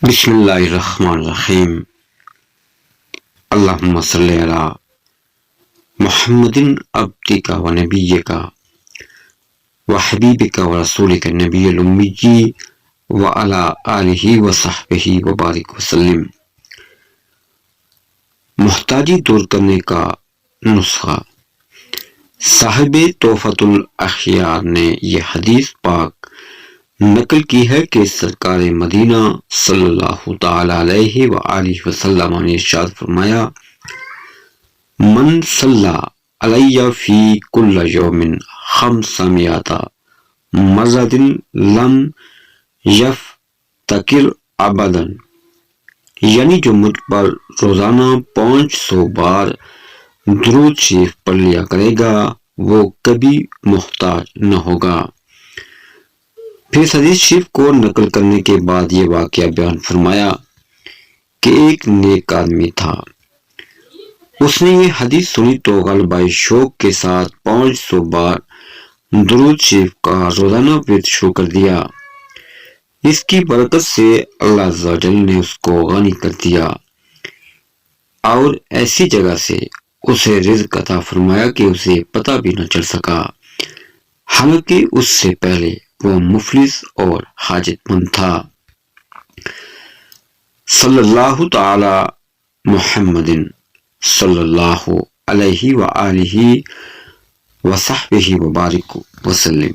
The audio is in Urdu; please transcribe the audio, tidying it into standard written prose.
بسم اللہ الرحمن الرحیم اللہم صلی علی محمد عبدک و نبیک و حبیبک و رسولک نبی الامی و علی آلہ و صحبہ و بارک وسلم۔ محتاجی دور کرنے کا نسخہ۔ صاحب تحفۃ الاخیار نے یہ حدیث پاک نقل کی ہے کہ سرکار مدینہ صلی اللہ تعالی علیہ وآلہ وسلم نے ارشاد فرمایا، من صلی علی فی کل یوم 500 مرۃ لم یفتکر ابدا، یعنی جو مجھ پر روزانہ 500 بار درود شریف پڑھ لیا کرے گا وہ کبھی محتاج نہ ہوگا۔ پھر حدیث شریف کو نقل کرنے کے بعد یہ واقعہ بیان فرمایا کہ ایک نیک آدمی تھا، اس نے یہ حدیث سنی تو غلبہ شوق کے ساتھ 500 بار درود شریف کا روزانہ ورد شروع کر دیا۔ اس کی برکت سے اللہ عز و جل نے اس کو غنی کر دیا اور ایسی جگہ سے اسے رزق عطا فرمایا کہ اسے پتہ بھی نہ چل سکا، حالانکہ اس سے پہلے وہ مفلس اور حاجت مند تھا۔ صلی اللہ تعالی محمد صلی اللہ علیہ وآلہ وصحبہ وبارک وسلم۔